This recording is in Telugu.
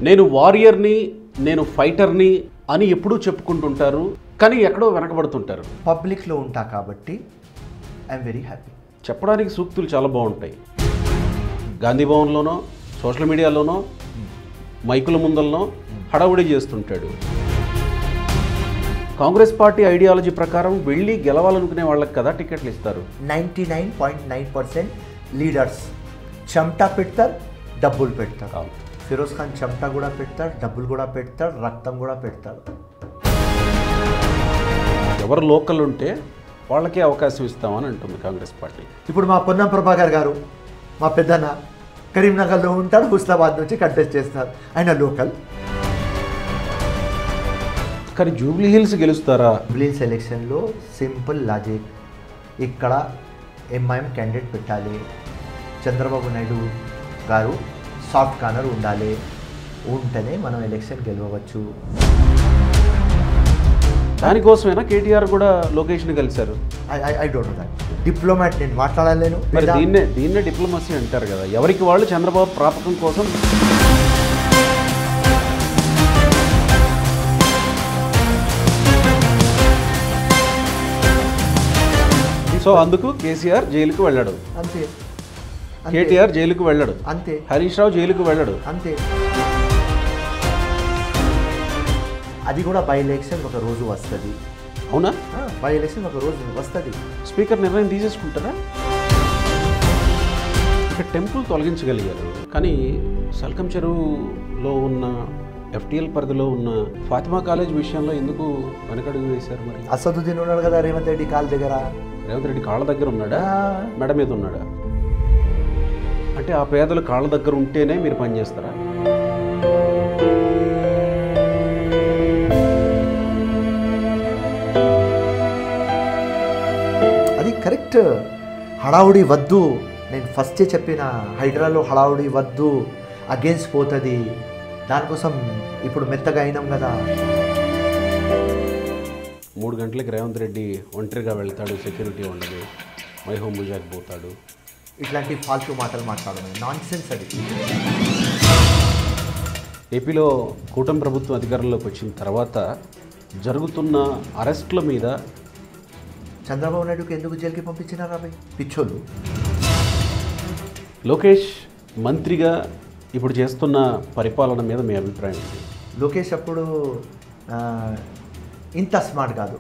నేను వారియర్ని, నేను ఫైటర్ని అని ఎప్పుడూ చెప్పుకుంటుంటారు, కానీ ఎక్కడో వెనకబడుతుంటారు. పబ్లిక్లో ఉంటా కాబట్టి ఐఎమ్ వెరీ హ్యాపీ. చెప్పడానికి సూక్తులు చాలా బాగుంటాయి. గాంధీ భవన్లోనో సోషల్ మీడియాలోనో మైకుల ముందలనో హడావుడి చేస్తుంటాడు. కాంగ్రెస్ పార్టీ ఐడియాలజీ ప్రకారం వెళ్ళి గెలవాలనుకునే వాళ్ళకి కదా టికెట్లు ఇస్తారు. 99.9% లీడర్స్ చెమటా పెడతారు, డబ్బులు పెడతారు. ఫిరోజ్ ఖాన్ చెమటా కూడా పెడతాడు, డబ్బులు కూడా పెడతాడు, రక్తం కూడా పెడతాడు. ఎవరు లోకల్ ఉంటే వాళ్ళకే అవకాశం ఇస్తామని అంటుంది కాంగ్రెస్ పార్టీ. ఇప్పుడు మా పొన్నం ప్రభాకర్ గారు మా పెద్దన్న కరీంనగర్లో ఉంటారు, హుస్నాబాద్ నుంచి కంటెస్ట్ చేస్తున్నారు. ఆయన లోకల్. కానీ జూబ్లీ హిల్స్ గెలుస్తారా? జూబ్లీ హిల్స్ ఎలక్షన్లో సింపుల్ లాజిక్. ఇక్కడ ఎంఐఎం క్యాండిడేట్ పెట్టాలి, చంద్రబాబు నాయుడు గారు సాఫ్ట్ కార్నర్ ఉండాలి, ఉంటేనే మనం ఎలక్షన్ గెలవచ్చు. దానికోసమైనా కేటీఆర్ కూడా లొకేషన్ కలిశారు. I don't know that. Diplomat నేను మాట్లాడలేను. మరి దీన్నే డిప్లొమసీ అంటారు కదా. ఎవరికి వాళ్ళు చంద్రబాబు ప్రాపకం కోసం సో అందుకు కేసీఆర్ జైలుకు వెళ్ళాడు, అంతే. కేటీఆర్ జైలుకు వెళ్ళాడు, అంతే. హరీష్ రావు జైలుకు వెళ్ళాడు, అంతే. అది కూడా బై ఎలక్షన్ ఒక రోజు వస్తుంది. అవునా? బై ఎలక్షన్ ఒక రోజు వస్తుంది. స్పీకర్ నిర్ణయం తీసేసుకుంటారా? ఇక్కడ టెంపుల్ తొలగించగలిగారు, కానీ సల్కం చెరువులో ఉన్న FTL పరిధిలో ఉన్న ఫాతిమా కాలేజ్ విషయంలో ఎందుకు వెనకడుగు వేశారు? మరి అసదుద్దీన్ ఉన్నాడు కదా రేవంత్ రెడ్డి కాళ్ళ దగ్గర. రేవంత్ రెడ్డి కాళ్ళ దగ్గర ఉన్నాడా, మెడ మీద ఉన్నాడా? అంటే ఆ పేదలు కాళ్ళ దగ్గర ఉంటేనే మీరు పనిచేస్తారా? అది కరెక్ట్. హడావుడి వద్దు. నేను ఫస్టే చెప్పిన, హైడ్రాలో హడావుడి వద్దు, అగేన్స్ట్ పోతుంది. దానికోసం ఇప్పుడు మెత్తగా అయినాం కదా. 3 గంటలకి రేవంత్ రెడ్డి ఒంటరిగా వెళ్తాడు, సెక్యూరిటీ ఉండదు, మైహోమ్ ముజాకి పోతాడు. ఇట్లాంటి ఫాల్తూ మాటలు మాట్లాడడం నాన్ సెన్స్. అది ఏపీలో కూటమి ప్రభుత్వం అధికారంలోకి వచ్చిన తర్వాత జరుగుతున్న అరెస్టుల మీద చంద్రబాబు నాయుడుకి ఎందుకు జైలుకి పంపించినారా అబ్బాయి పిచ్చోళ్ళు? లోకేష్ మంత్రిగా ఇప్పుడు చేస్తున్న పరిపాలన మీద మీ అభిప్రాయం ఏంటి? లోకేష్ అప్పుడు ఇంత స్మార్ట్ కాదు.